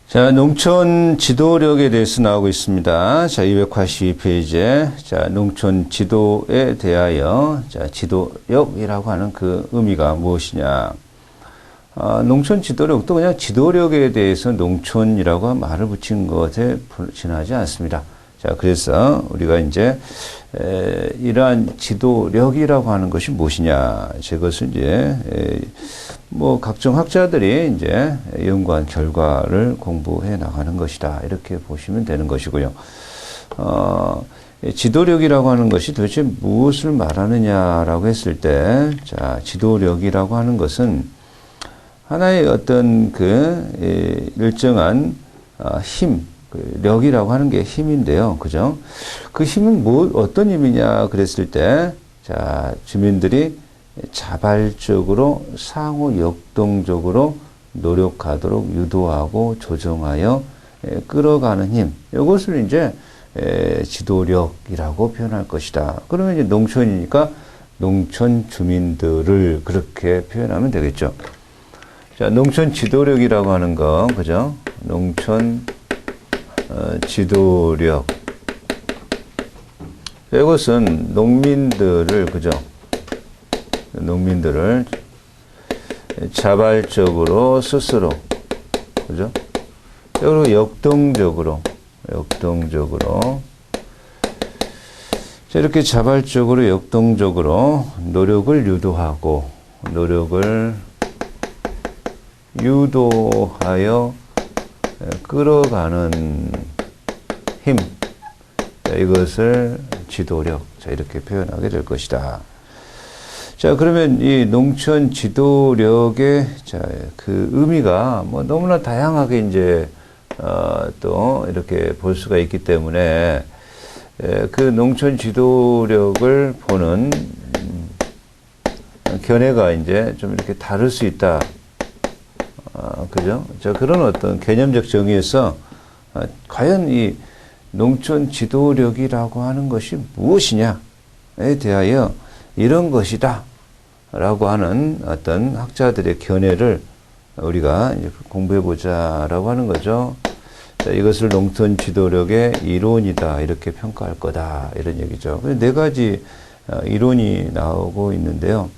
자, 농촌 지도력에 대해서 나오고 있습니다. 자, 282페이지에, 자, 농촌 지도에 대하여, 자, 지도력이라고 하는 그 의미가 무엇이냐. 농촌 지도력도 그냥 지도력에 대해서 농촌이라고 말을 붙인 것에 지나지 않습니다. 자, 그래서 우리가 이제, 이러한 지도력이라고 하는 것이 무엇이냐. 저것을 이제, 뭐, 각종 학자들이 이제 연구한 결과를 공부해 나가는 것이다. 이렇게 보시면 되는 것이고요. 지도력이라고 하는 것이 도대체 무엇을 말하느냐라고 했을 때, 자, 지도력이라고 하는 것은 하나의 어떤 그, 일정한, 힘, 력이라고 하는 게 힘인데요. 그죠? 그 힘은 어떤 힘이냐 그랬을 때, 자, 주민들이 자발적으로 상호 역동적으로 노력하도록 유도하고 조정하여 끌어가는 힘. 이것을 이제 지도력이라고 표현할 것이다. 그러면 이제 농촌이니까 농촌 주민들을 그렇게 표현하면 되겠죠. 자, 농촌 지도력이라고 하는 거, 그죠? 농촌 지도력. 이것은 농민들을, 그죠? 농민들을 자발적으로 스스로, 그죠? 그리고 역동적으로. 자, 이렇게 자발적으로 역동적으로 노력을 유도하여 끌어가는 힘. 자, 이것을 지도력. 자, 이렇게 표현하게 될 것이다. 자, 그러면 이 농촌 지도력의, 자, 그 의미가 뭐 너무나 다양하게 이제, 또 이렇게 볼 수가 있기 때문에, 그 농촌 지도력을 보는, 견해가 이제 좀 이렇게 다를 수 있다. 그죠? 자, 그런 어떤 개념적 정의에서, 과연 이 농촌 지도력이라고 하는 것이 무엇이냐에 대하여 이런 것이다 라고 하는 어떤 학자들의 견해를 우리가 이제 공부해 보자라고 하는 거죠. 자, 이것을 농촌 지도력의 이론이다 이렇게 평가할 거다 이런 얘기죠. 네 가지 이론이 나오고 있는데요.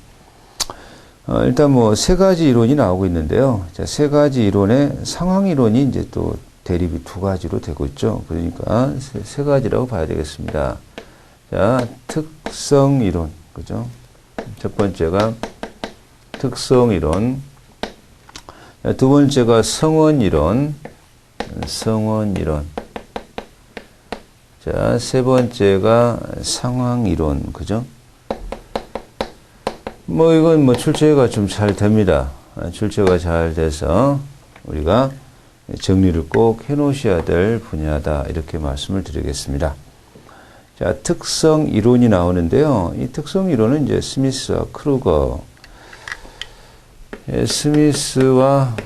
일단 뭐 세 가지 이론이 나오고 있는데요. 자, 세 가지 이론의 상황 이론이 이제 또 대립이 두 가지로 되고 있죠. 그러니까 세 가지라고 봐야 되겠습니다. 자, 특성 이론. 그죠? 첫 번째가 특성 이론. 두 번째가 성원 이론. 자, 세 번째가 상황 이론. 그죠? 뭐, 이건 뭐 출제가 좀 잘 됩니다. 출제가 잘 돼서 우리가 정리를 꼭 해 놓으셔야 될 분야다. 이렇게 말씀을 드리겠습니다. 자, 특성 이론이 나오는데요. 이 특성 이론은 이제 스미스와 크루거. 스미스와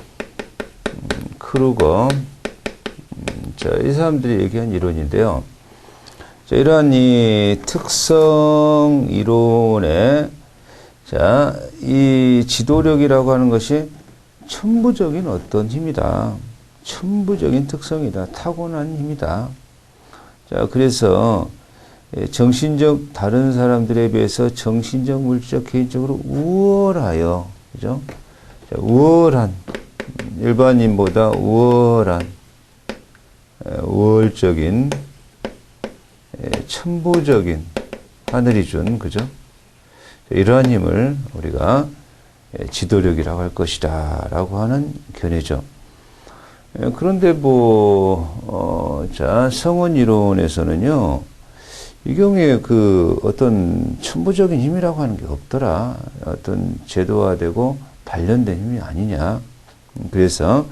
크루거. 자, 이 사람들이 얘기한 이론인데요. 자, 이러한 이 특성 이론에 자, 이 지도력이라고 하는 것이 천부적인 어떤 힘이다. 천부적인 특성이다. 타고난 힘이다. 자, 그래서 정신적, 다른 사람들에 비해서 정신적, 물적, 개인적으로 우월하여, 그죠? 자, 우월한, 일반인보다 우월적인, 천부적인, 하늘이 준, 그죠? 이러한 힘을 우리가 지도력이라고 할 것이다 라고 하는 견해죠. 그런데 자, 성원 이론에서는요, 이 경우에 그 어떤 천부적인 힘이라고 하는 게 없더라. 어떤 제도화되고 단련된 힘이 아니냐. 그래서,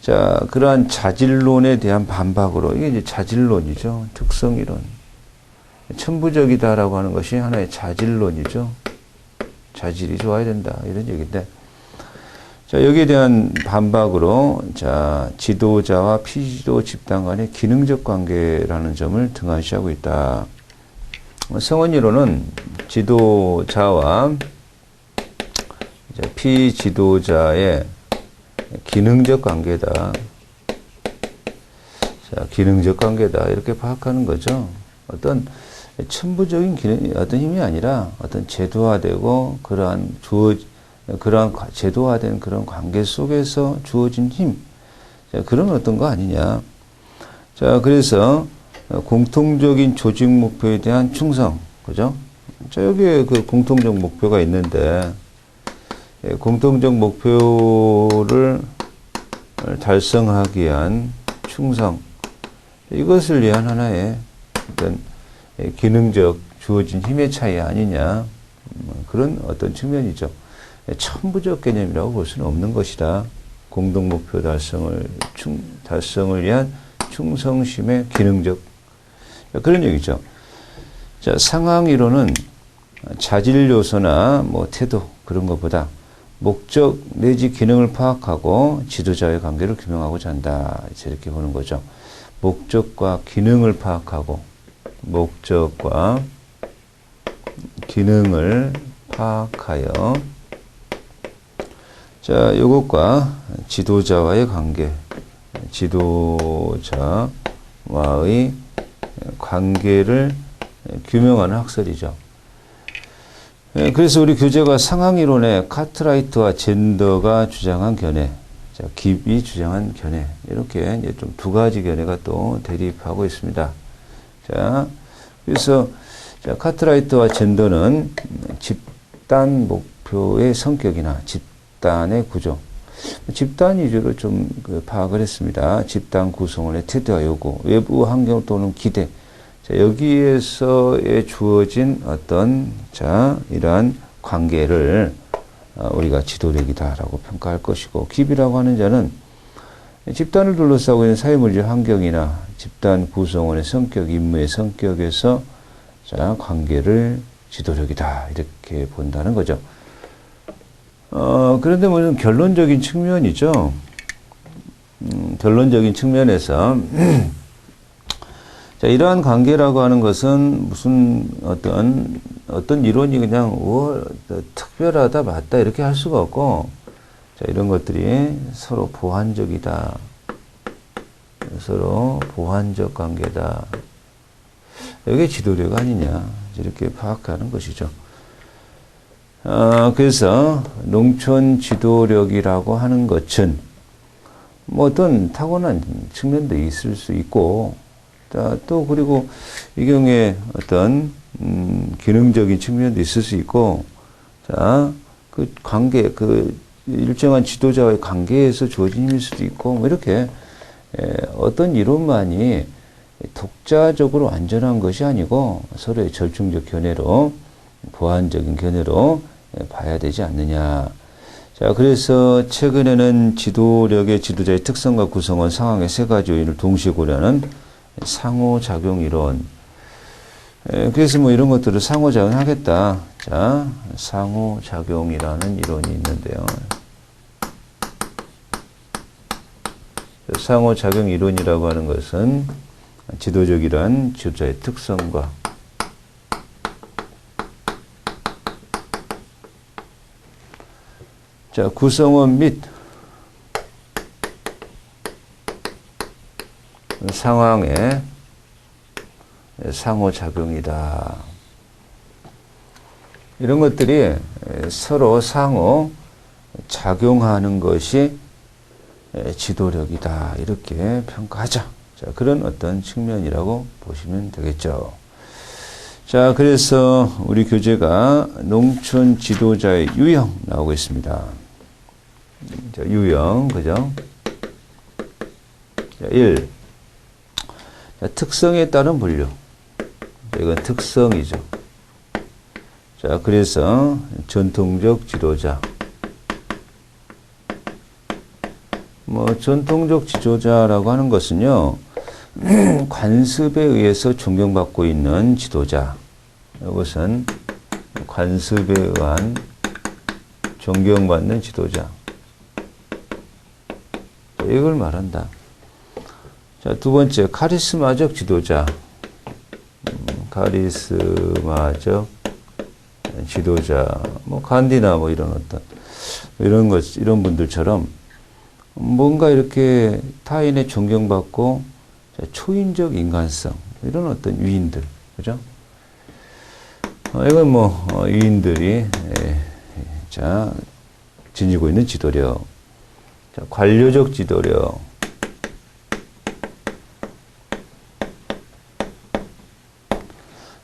자, 그러한 자질론에 대한 반박으로, 이게 이제 자질론이죠. 특성 이론. 천부적이다라고 하는 것이 하나의 자질론이죠. 자질이 좋아야 된다. 이런 얘기인데. 자, 여기에 대한 반박으로, 자, 지도자와 피지도 집단 간의 기능적 관계라는 점을 등한시하고 있다. 성원 이론은 지도자와 피지도자의 기능적 관계다. 자, 기능적 관계다. 이렇게 파악하는 거죠. 어떤 천부적인 어떤 힘이 아니라 어떤 제도화되고 그러한 제도화된 그런 관계 속에서 주어진 힘. 자, 그런 어떤 거 아니냐. 자, 그래서 공통적인 조직 목표에 대한 충성. 그죠? 자, 여기에 그 공통적 목표가 있는데, 공통적 목표를 달성하기 위한 충성. 이것을 위한 하나의 어떤 기능적 주어진 힘의 차이 아니냐. 그런 어떤 측면이죠. 천부적 개념이라고 볼 수는 없는 것이다. 공동 목표 달성을 위한 충성심의 기능적 그런 얘기죠. 자, 상황 이론은 자질 요소나 뭐 태도 그런 것보다 목적 내지 기능을 파악하고 지도자의 관계를 규명하고자 한다. 이렇게 보는 거죠. 목적과 기능을 파악하고 목적과 기능을 파악하여 자, 이것과 지도자와의 관계, 지도자와의 관계를 규명하는 학설이죠. 그래서 우리 교재가 상황이론의 카트라이트와 젠더가 주장한 견해, 자, 깁이 주장한 견해, 이렇게 이제 좀 두 가지 견해가 또 대립하고 있습니다. 자, 그래서 자, 카트라이트와 젠더는 집단 목표의 성격이나 집단의 구조, 집단 위주로 좀 파악을 했습니다. 집단 구성원의 태도와 요구, 외부 환경 또는 기대, 자, 여기에서의 주어진 어떤 자 이러한 관계를 우리가 지도력이다라고 평가할 것이고, 깁이라고 하는 자는 집단을 둘러싸고 있는 사회물질 환경이나 집단 구성원의 성격, 임무의 성격에서 자 관계를 지도력이다 이렇게 본다는 거죠. 그런데 뭐 결론적인 측면이죠. 결론적인 측면에서 자, 이러한 관계라고 하는 것은 무슨 어떤 이론이 그냥 특별하다 맞다 이렇게 할 수가 없고, 자, 이런 것들이 서로 보완적이다. 서로 보완적 관계다. 이게 지도력 아니냐. 이렇게 파악하는 것이죠. 그래서 농촌 지도력이라고 하는 것은 뭐 어떤 타고난 측면도 있을 수 있고, 또 그리고 이 경우에 어떤 기능적인 측면도 있을 수 있고, 자, 그 관계, 그 일정한 지도자와의 관계에서 주어진 힘일 수도 있고, 뭐 이렇게 어떤 이론만이 독자적으로 완전한 것이 아니고 서로의 절충적 견해로, 보완적인 견해로 봐야 되지 않느냐. 자, 그래서 최근에는 지도력의 지도자의 특성과 구성원, 상황의 세 가지 요인을 동시에 고려하는 상호작용 이론. 그래서 뭐 이런 것들을 상호작용하겠다. 자, 상호작용이라는 이론이 있는데요. 상호작용 이론이라고 하는 것은 지도적이란 지도자의 특성과 자, 구성원 및 상황의 상호작용이다. 이런 것들이 서로 상호 작용하는 것이 지도력이다. 이렇게 평가하자. 자, 그런 어떤 측면이라고 보시면 되겠죠. 자, 그래서 우리 교재가 농촌 지도자의 유형 나오고 있습니다. 자, 유형, 그죠? 자, 1. 자, 특성에 따른 분류. 이건 특성이죠. 자, 그래서 전통적 지도자. 뭐, 전통적 지도자라고 하는 것은요, 관습에 의해서 존경받고 있는 지도자. 이것은 관습에 의한 존경받는 지도자. 이걸 말한다. 자, 두 번째, 카리스마적 지도자. 카리스마적 지도자. 뭐, 간디나 뭐 이런 어떤, 이런 분들처럼 뭔가 이렇게 타인의 존경받고 자, 초인적 인간성, 이런 어떤 위인들, 그죠? 이건 뭐, 위인들이, 자, 지니고 있는 지도력. 자, 관료적 지도력.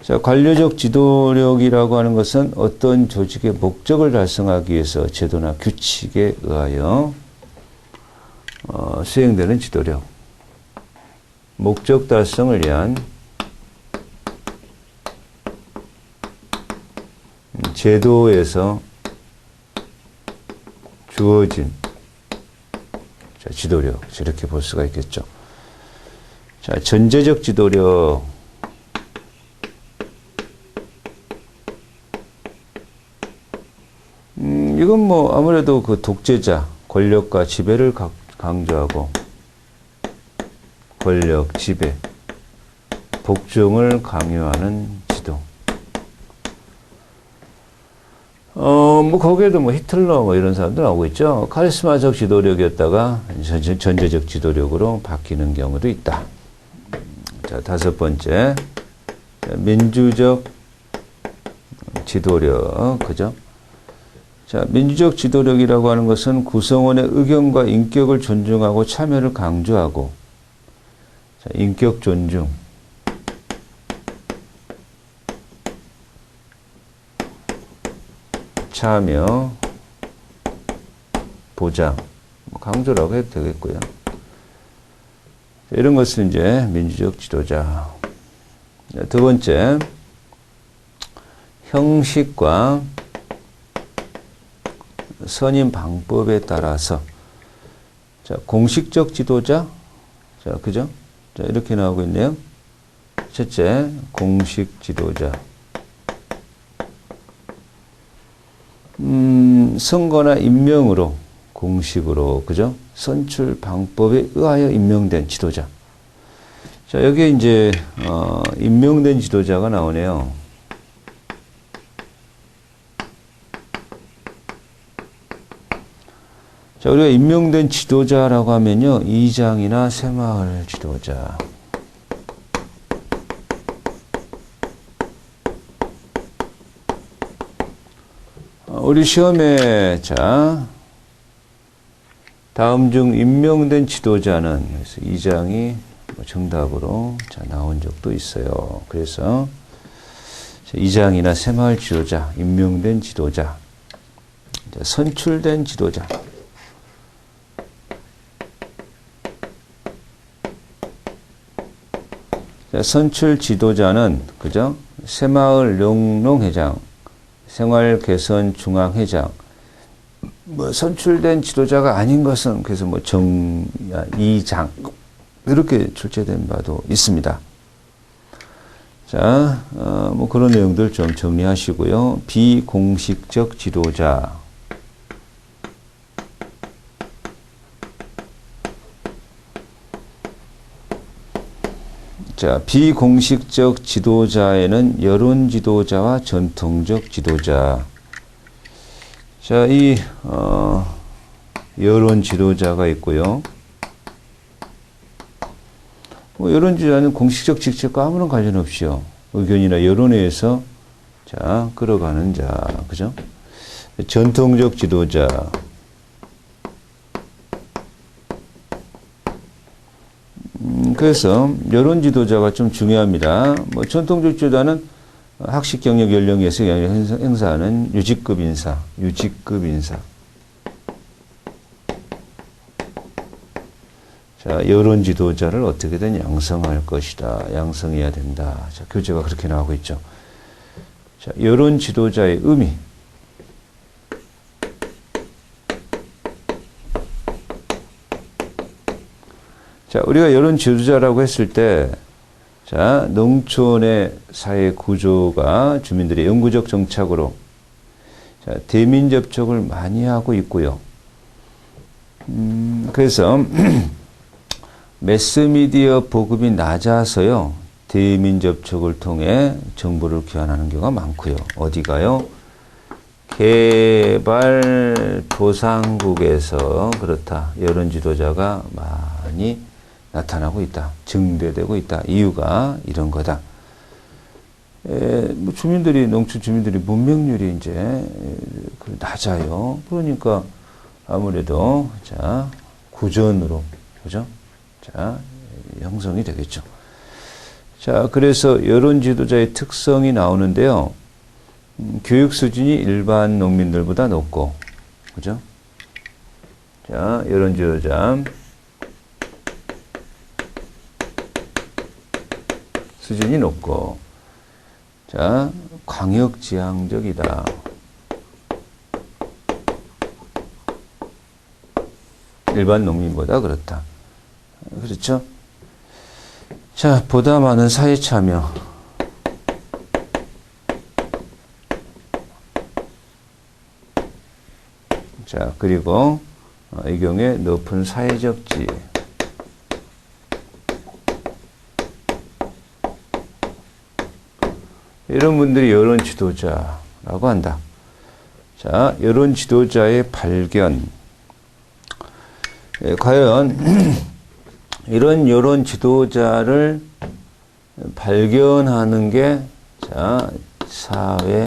자, 관료적 지도력이라고 하는 것은 어떤 조직의 목적을 달성하기 위해서 제도나 규칙에 의하여 수행되는 지도력. 목적 달성을 위한 제도에서 주어진 자, 지도력, 이렇게 볼 수가 있겠죠. 자, 전제적 지도력. 이건 뭐 아무래도 그 독재자, 권력과 지배를 강조하고 권력, 지배, 복종을 강요하는 지도. 뭐 거기에도 뭐 히틀러 뭐 이런 사람들 나오고 있죠. 카리스마적 지도력이었다가 전제적 지도력으로 바뀌는 경우도 있다. 자, 다섯 번째. 민주적 지도력. 그죠? 자, 민주적 지도력이라고 하는 것은 구성원의 의견과 인격을 존중하고 참여를 강조하고, 자, 인격 존중. 참여, 보장, 강조라고 해도 되겠고요. 이런 것을 이제 민주적 지도자. 두 번째, 형식과 선임 방법에 따라서, 자, 공식적 지도자, 자, 그죠? 자, 이렇게 나오고 있네요. 첫째, 공식 지도자. 선거나 임명으로, 공식으로, 그죠? 선출 방법에 의하여 임명된 지도자. 자, 여기에 이제, 임명된 지도자가 나오네요. 자, 우리가 임명된 지도자라고 하면요, 이장이나 새마을 지도자. 우리 시험에, 자, 다음 중 임명된 지도자는, 그래서 이장이 정답으로, 자, 나온 적도 있어요. 그래서, 이장이나 새마을 지도자, 임명된 지도자, 자, 선출된 지도자. 자, 선출 지도자는, 그죠? 새마을 영농회장, 생활개선중앙회장, 뭐, 선출된 지도자가 아닌 것은, 그래서 뭐, 이장, 이렇게 출제된 바도 있습니다. 자, 뭐, 그런 내용들 좀 정리하시고요. 비공식적 지도자. 자, 비공식적 지도자에는 여론 지도자와 전통적 지도자. 자, 이, 여론 지도자가 있고요. 뭐 여론 지도자는 공식적 직책과 아무런 관련 없이요. 의견이나 여론에 의해서, 자, 끌어가는 자. 그죠? 전통적 지도자. 그래서 여론 지도자가 좀 중요합니다. 뭐 전통적 지도자는 학식 경력 연령에서 행사하는 유직급 인사. 자, 여론 지도자를 어떻게든 양성할 것이다. 양성해야 된다. 자, 교재가 그렇게 나오고 있죠. 자, 여론 지도자의 의미. 자, 우리가 여론 지도자라고 했을 때, 자, 농촌의 사회 구조가 주민들의 영구적 정착으로, 자, 대민 접촉을 많이 하고 있고요. 그래서, 매스미디어 보급이 낮아서요, 대민 접촉을 통해 정보를 교환하는 경우가 많고요. 어디가요? 개발도상국에서 그렇다. 여론 지도자가 많이 나타나고 있다. 증대되고 있다. 이유가 이런 거다. 뭐 주민들이, 농촌 주민들이 문명률이 이제 낮아요. 그러니까 아무래도, 자, 구전으로, 그죠? 자, 형성이 되겠죠. 자, 그래서 여론 지도자의 특성이 나오는데요. 교육 수준이 일반 농민들보다 높고, 그죠? 자, 여론 지도자 수준이 높고, 자, 광역지향적이다. 일반 농민보다 그렇다. 그렇죠? 자, 보다 많은 사회 참여. 자, 그리고 이 경우에 높은 사회적 지위. 이런 분들이 여론 지도자라고 한다. 자, 여론 지도자의 발견. 과연 이런 여론 지도자를 발견하는 게, 자, 사회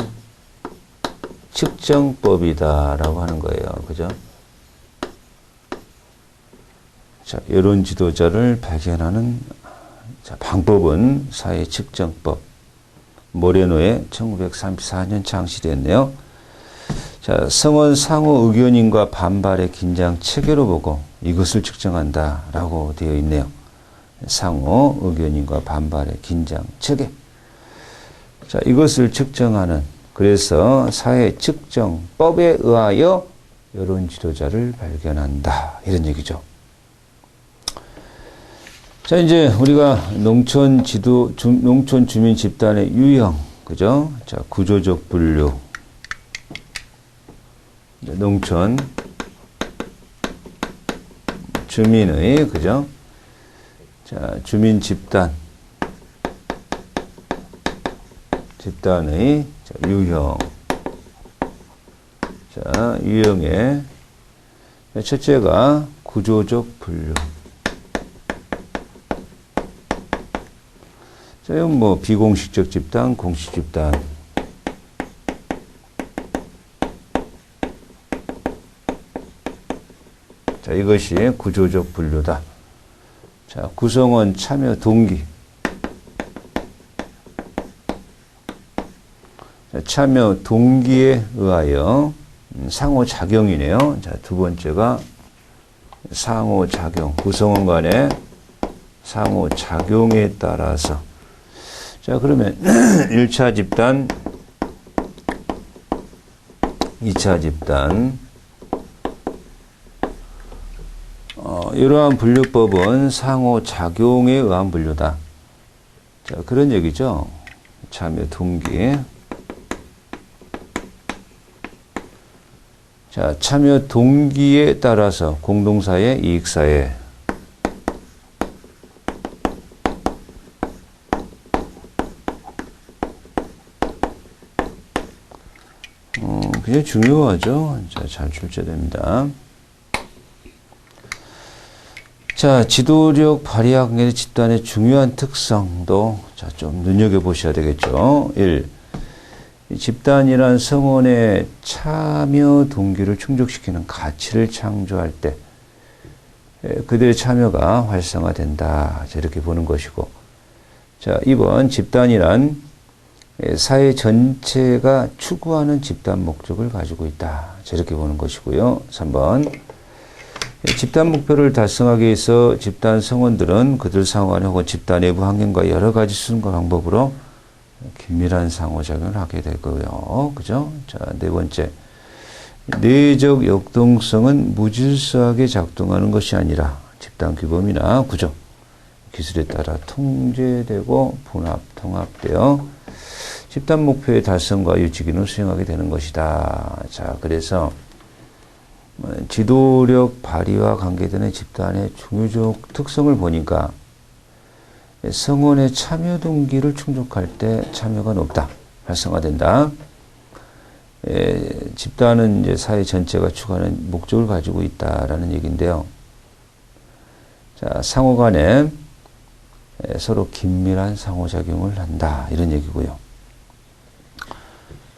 측정법이다라고 하는 거예요. 그죠? 자, 여론 지도자를 발견하는, 자, 방법은 사회 측정법. 모레노의 1934년 창시됐네요. 자, 성원 상호 의견인과 반발의 긴장 체계로 보고 이것을 측정한다라고 되어 있네요. 상호 의견인과 반발의 긴장 체계. 자, 이것을 측정하는, 그래서 사회 측정법에 의하여 여론 지도자를 발견한다. 이런 얘기죠. 자, 이제 우리가 농촌 주민 집단의 유형, 그죠? 자, 구조적 분류. 농촌 주민의, 그죠? 자, 주민 집단의 자, 유형. 자, 유형의 첫째가 구조적 분류. 자, 이건 뭐 비공식적 집단, 공식 집단. 자, 이것이 구조적 분류다. 자, 구성원 참여 동기. 자, 참여 동기에 의하여 상호작용이네요. 자, 두 번째가 상호작용. 구성원 간의 상호작용에 따라서. 자, 그러면 1차 집단, 2차 집단. 이러한 분류법은 상호작용에 의한 분류다. 자, 그런 얘기죠. 참여 동기. 자, 참여 동기에 따라서 공동사회, 이익사회. 굉장히 중요하죠. 자, 잘 출제됩니다. 자, 지도력 발휘와 관계된 집단의 중요한 특성도, 자, 좀 눈여겨보셔야 되겠죠. 1. 집단이란 성원의 참여 동기를 충족시키는 가치를 창조할 때 그들의 참여가 활성화된다. 자, 이렇게 보는 것이고. 자, 2번 집단이란 사회 전체가 추구하는 집단 목적을 가지고 있다. 자, 이렇게 보는 것이고요. 3번 집단 목표를 달성하기 위해서 집단 성원들은 그들 상호간에 혹은 집단 내부 환경과 여러 가지 수단과 방법으로 긴밀한 상호작용을 하게 되고요. 그죠? 자, 네 번째. 내적 역동성은 무질서하게 작동하는 것이 아니라 집단 규범이나 구조, 기술에 따라 통제되고 분합, 통합되어 집단 목표의 달성과 유지 기능을 수행하게 되는 것이다. 자, 그래서 지도력 발휘와 관계되는 집단의 중요적 특성을 보니까 성원의 참여 동기를 충족할 때 참여가 높다. 활성화된다. 집단은 이제 사회 전체가 추구하는 목적을 가지고 있다라는 얘기인데요. 자, 상호 간에 서로 긴밀한 상호작용을 한다. 이런 얘기고요.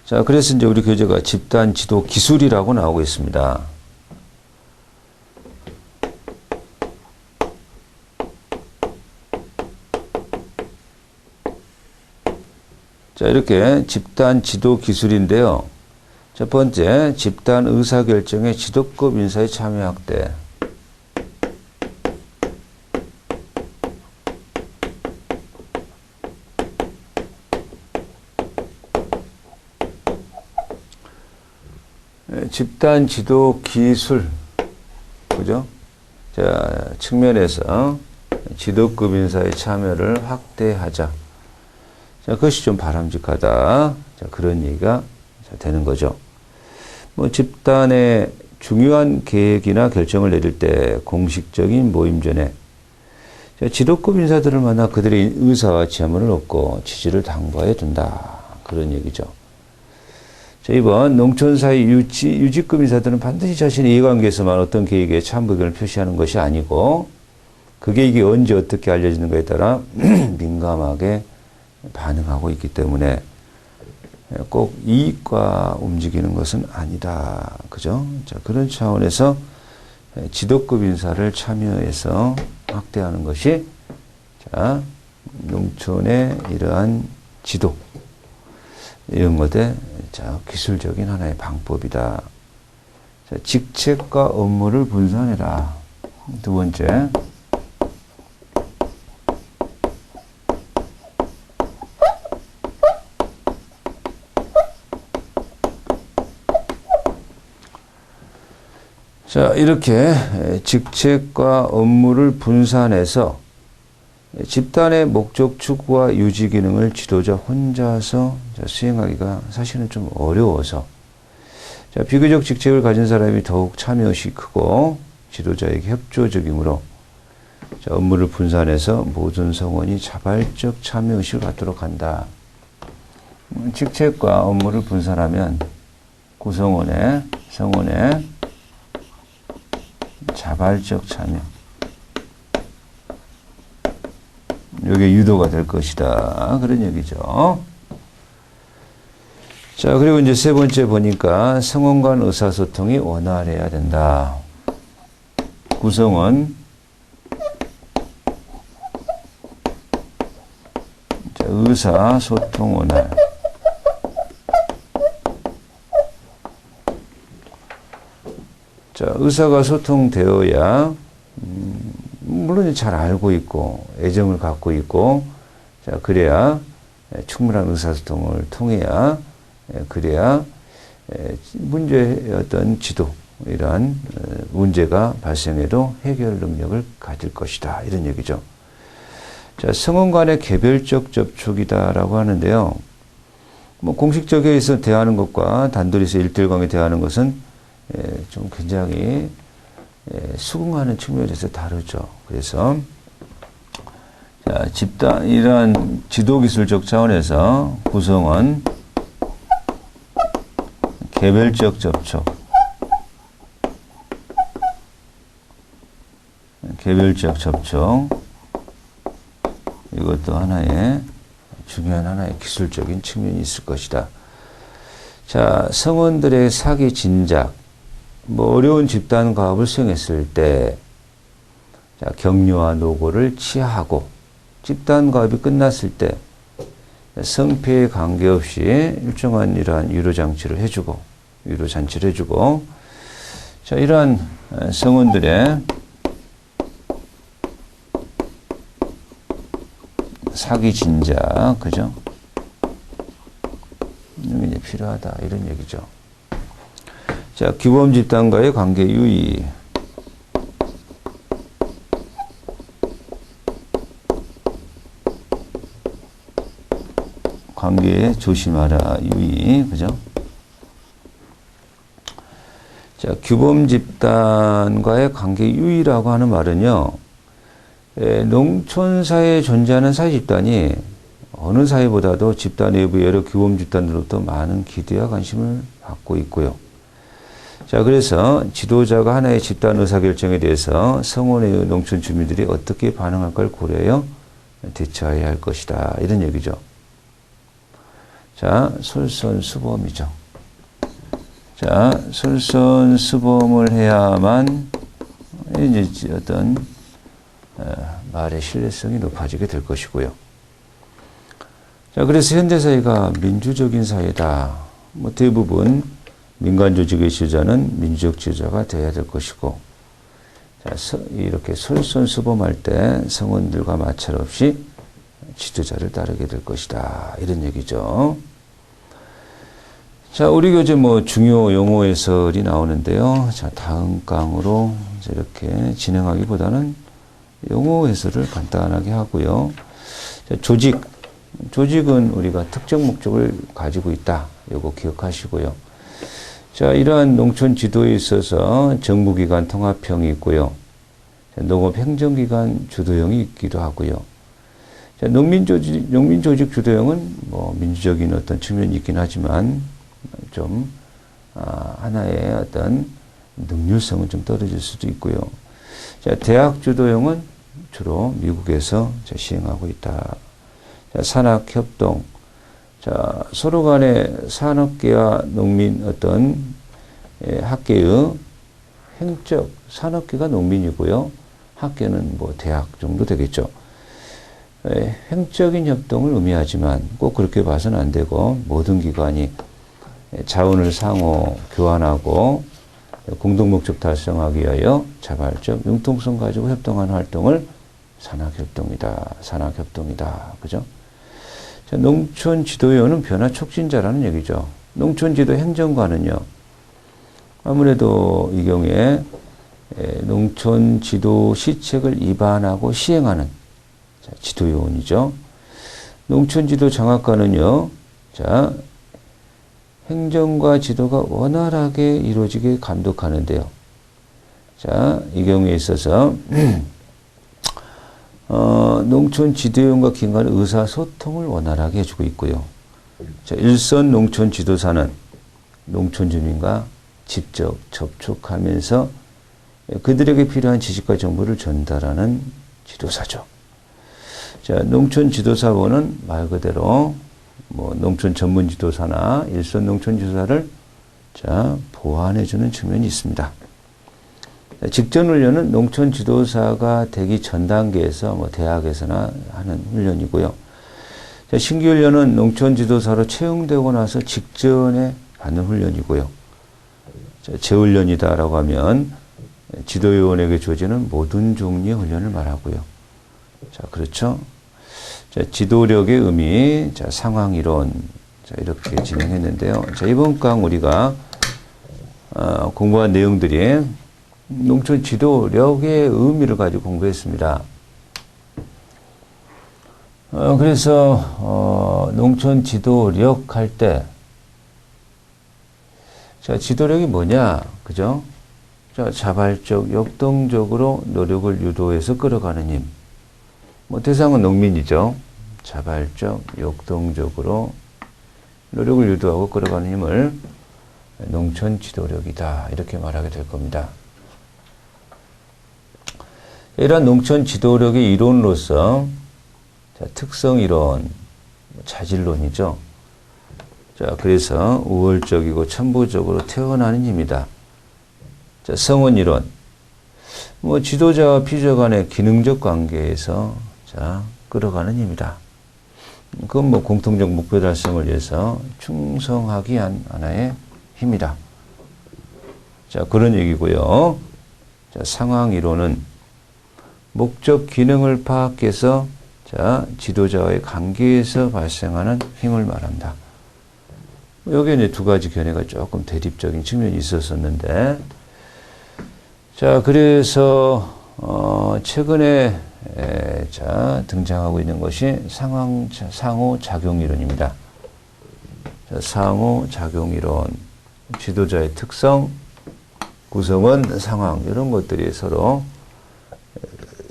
자, 그래서 이제 우리 교재가 집단 지도 기술이라고 나오고 있습니다. 자, 이렇게 집단 지도 기술인데요. 첫 번째, 집단 의사결정의 지도급 인사의 참여 확대. 집단 지도 기술, 그죠? 자, 측면에서 지도급 인사의 참여를 확대하자. 자, 그것이 좀 바람직하다. 자, 그런 얘기가 되는 거죠. 뭐, 집단의 중요한 계획이나 결정을 내릴 때 공식적인 모임 전에 자, 지도급 인사들을 만나 그들의 의사와 지원을 얻고 지지를 당부해 둔다. 그런 얘기죠. 자, 이번 농촌사회 유지급 인사들은 반드시 자신의 이해관계에서만 어떤 계획에 참여 의견을 표시하는 것이 아니고 그게 이게 언제 어떻게 알려지는가에 따라 민감하게 반응하고 있기 때문에 꼭 이익과 움직이는 것은 아니다. 그죠? 자, 그런 차원에서 지도급 인사를 참여해서 확대하는 것이 자, 농촌의 이러한 지도 이런 것에 자, 기술적인 하나의 방법이다. 자, 직책과 업무를 분산해라. 두 번째. 자, 이렇게 직책과 업무를 분산해서 집단의 목적 추구와 유지 기능을 지도자 혼자서 수행하기가 사실은 좀 어려워서 자, 비교적 직책을 가진 사람이 더욱 참여의식이 크고 지도자에게 협조적이므로 자, 업무를 분산해서 모든 성원이 자발적 참여의식을 갖도록 한다. 직책과 업무를 분산하면 구성원의 성원의 자발적 참여 이게 유도가 될 것이다. 그런 얘기죠. 자, 그리고 이제 세 번째 보니까 성원 간 의사소통이 원활해야 된다. 구성원 자, 의사소통 원활. 자, 의사가 소통되어야 물론 잘 알고 있고 애정을 갖고 있고 자, 그래야 충분한 의사소통을 통해야 그래야 문제의 어떤 지도 이러한 문제가 발생해도 해결 능력을 가질 것이다. 이런 얘기죠. 자, 성원 간의 개별적 접촉이다라고 하는데요. 뭐 공식적에서 대하는 것과 단둘이서 일대일관계 대하는 것은 좀 굉장히 수긍하는 측면에서 다르죠. 그래서 자, 집단 이러한 지도기술적 차원에서 구성원 개별적 접촉 개별적 접촉 이것도 하나의 중요한 하나의 기술적인 측면이 있을 것이다. 자, 성원들의 사기 진작 뭐 어려운 집단 가업을 수행했을 때 자, 격려와 노고를 취하고 집단 가업이 끝났을 때 성패에 관계없이 일정한 이러한 위로장치를 해주고 위로잔치를 해주고 자, 이러한 성원들의 사기 진작 그죠? 이게 필요하다 이런 얘기죠. 자, 규범 집단과의 관계 유의. 관계에 조심하라 유의. 그죠? 자, 규범 집단과의 관계 유의라고 하는 말은요. 농촌 사회에 존재하는 사회 집단이 어느 사회보다도 집단 외부 여러 규범 집단으로부터 많은 기대와 관심을 받고 있고요. 자, 그래서 지도자가 하나의 집단 의사결정에 대해서 성원의 농촌 주민들이 어떻게 반응할까를 고려하여 대처해야 할 것이다. 이런 얘기죠. 자, 솔선수범이죠. 자, 솔선수범을 해야만 이제 어떤 말의 신뢰성이 높아지게 될 것이고요. 자, 그래서 현대사회가 민주적인 사회다. 뭐 대부분 민간 조직의 지도자는 민주적 지도자가 되어야 될 것이고, 자, 이렇게 솔선수범할 때 성원들과 마찰 없이 지도자를 따르게 될 것이다. 이런 얘기죠. 자, 우리 교재 뭐 중요 용어 해설이 나오는데요. 자, 다음 강으로 이렇게 진행하기보다는 용어 해설을 간단하게 하고요. 자, 조직은 우리가 특정 목적을 가지고 있다. 요거 기억하시고요. 자, 이러한 농촌 지도에 있어서 정부기관 통합형이 있고요. 농업행정기관 주도형이 있기도 하고요. 자, 농민조직 주도형은 뭐 민주적인 어떤 측면이 있긴 하지만 좀 하나의 어떤 능률성은 좀 떨어질 수도 있고요. 자, 대학 주도형은 주로 미국에서 시행하고 있다. 자, 산학협동. 자, 서로 간에 산업계와 농민 어떤 학계의 행적, 산업계가 농민이고요. 학계는 뭐 대학 정도 되겠죠. 행적인 협동을 의미하지만 꼭 그렇게 봐서는 안 되고 모든 기관이 자원을 상호 교환하고 공동 목적 달성하기 위하여 자발적 융통성 가지고 협동하는 활동을 산학협동이다. 산학협동이다. 그죠? 자, 농촌 지도위원은 변화 촉진자라는 얘기죠. 농촌 지도 행정관은요. 아무래도 이 경우에 농촌 지도 시책을 입안하고 시행하는 지도요원이죠. 농촌 지도 장악관은요. 자, 행정과 지도가 원활하게 이루어지게 감독하는데요. 자, 이 경우에 있어서 농촌 지도위원과 기관 의사소통을 원활하게 해주고 있고요. 자, 일선 농촌 지도사는 농촌 주민과 직접 접촉하면서 그들에게 필요한 지식과 정보를 전달하는 지도사죠. 자, 농촌 지도사원은 말 그대로 뭐 농촌 전문 지도사나 일선 농촌 지도사를 자, 보완해주는 측면이 있습니다. 직전 훈련은 농촌 지도사가 되기 전 단계에서 뭐 대학에서나 하는 훈련이고요. 자, 신규 훈련은 농촌 지도사로 채용되고 나서 직전에 받는 훈련이고요. 자, 재훈련이다라고 하면 지도요원에게 주어지는 모든 종류의 훈련을 말하고요. 자, 그렇죠. 자, 지도력의 의미, 자, 상황이론, 자, 이렇게 진행했는데요. 자, 이번 강 우리가 공부한 내용들이 농촌 지도력의 의미를 가지고 공부했습니다. 그래서 농촌 지도력 할 때, 자, 지도력이 뭐냐, 그죠? 자, 자발적, 역동적으로 노력을 유도해서 끌어가는 힘. 뭐 대상은 농민이죠. 자발적, 역동적으로 노력을 유도하고 끌어가는 힘을 농촌 지도력이다. 이렇게 말하게 될 겁니다. 이러한 농촌 지도력의 이론으로서 자, 특성이론, 자질론이죠. 자, 그래서 우월적이고 천부적으로 태어나는 힘이다. 자, 성원이론. 뭐 지도자와 피지자 간의 기능적 관계에서 자, 끌어가는 힘이다. 그건 뭐 공통적 목표 달성을 위해서 충성하기 위한 하나의 힘이다. 자, 그런 얘기고요. 자, 상황이론은 목적 기능을 파악해서 자, 지도자와의 관계에서 발생하는 힘을 말한다. 여기에 두 가지 견해가 조금 대립적인 측면이 있었었는데, 자, 그래서 최근에 자, 등장하고 있는 것이 상호작용이론입니다. 자, 상호작용이론, 지도자의 특성, 구성원, 상황 이런 것들이 서로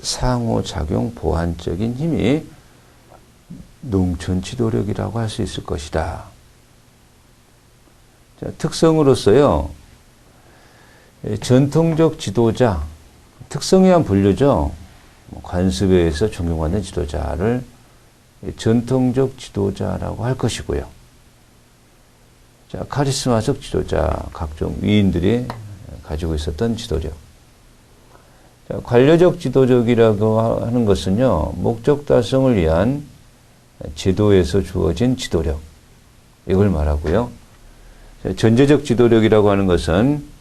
상호작용 보완적인 힘이 농촌 지도력이라고 할 수 있을 것이다. 자, 특성으로서요. 전통적 지도자, 특성에 의한 분류죠. 관습에 의해서 존경받는 지도자를 전통적 지도자라고 할 것이고요. 자, 카리스마적 지도자, 각종 위인들이 가지고 있었던 지도력. 자, 관료적 지도력이라고 하는 것은요, 목적 달성을 위한 제도에서 주어진 지도력. 이걸 말하고요. 자, 전제적 지도력이라고 하는 것은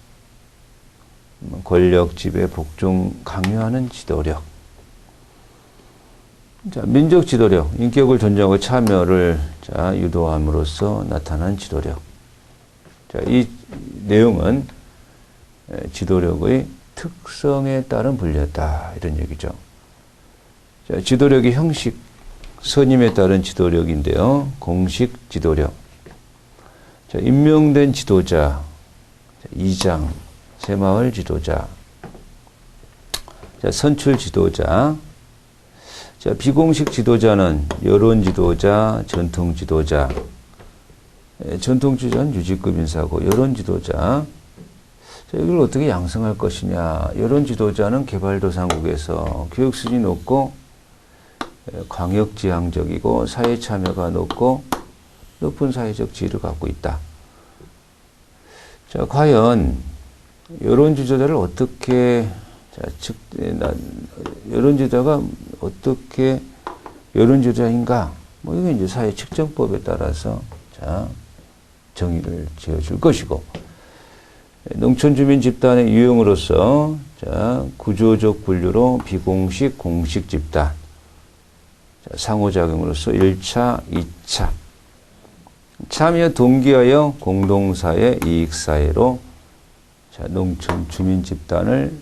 권력, 지배, 복종, 강요하는 지도력. 자, 민족 지도력, 인격을 존중하고 참여를 유도함으로써 나타난 지도력. 자, 이 내용은 지도력의 특성에 따른 분류였다. 이런 얘기죠. 자, 지도력의 형식, 선임에 따른 지도력인데요. 공식 지도력. 자, 임명된 지도자, 이장, 새마을 지도자, 자, 선출 지도자, 자, 비공식 지도자는 여론 지도자, 전통 지도자, 전통 지도자는 유지급 인사고, 여론 지도자, 자, 이걸 어떻게 양성할 것이냐. 여론 지도자는 개발도상국에서 교육 수준이 높고, 광역지향적이고, 사회 참여가 높고, 높은 사회적 지위를 갖고 있다. 자, 과연, 여론 지도자를 어떻게, 여론 지도자가 어떻게 여론 지도자인가? 뭐, 이게 이제 사회 측정법에 따라서, 자, 정의를 지어줄 것이고, 농촌 주민 집단의 유형으로서, 자, 구조적 분류로 비공식, 공식 집단, 자, 상호작용으로서 1차, 2차, 참여 동기하여 공동사회, 이익사회로, 자, 농촌 주민 집단을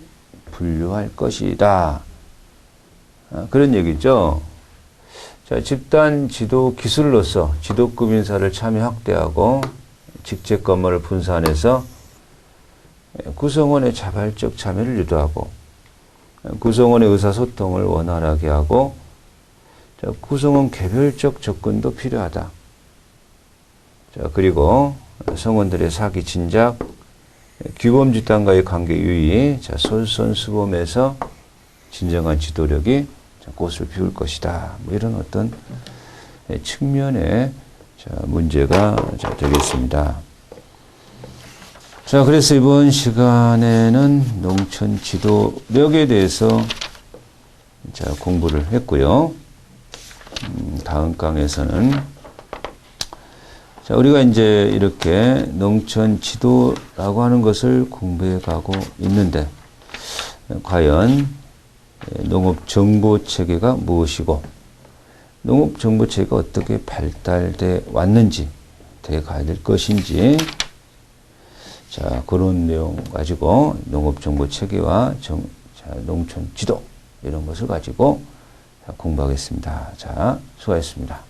분류할 것이다. 그런 얘기죠. 자, 집단 지도 기술로서 지도급 인사를 참여 확대하고 직책 건물을 분산해서 구성원의 자발적 참여를 유도하고 구성원의 의사소통을 원활하게 하고 자, 구성원 개별적 접근도 필요하다. 자, 그리고 성원들의 사기 진작, 규범 집단과의 관계 유의, 자, 솔선수범해서 진정한 지도력이 꽃을 피울 것이다. 뭐 이런 어떤 측면의 자, 문제가 자, 되겠습니다. 자, 그래서 이번 시간에는 농촌 지도력에 대해서 자, 공부를 했고요. 다음 강에서는 자, 우리가 이제 이렇게 농촌 지도라고 하는 것을 공부해 가고 있는데, 과연 농업 정보 체계가 무엇이고, 농업 정보 체계가 어떻게 발달돼 왔는지, 돼 가야 될 것인지, 자, 그런 내용 가지고 농업 정보 체계와 자, 농촌 지도, 이런 것을 가지고 공부하겠습니다. 자, 수고하셨습니다.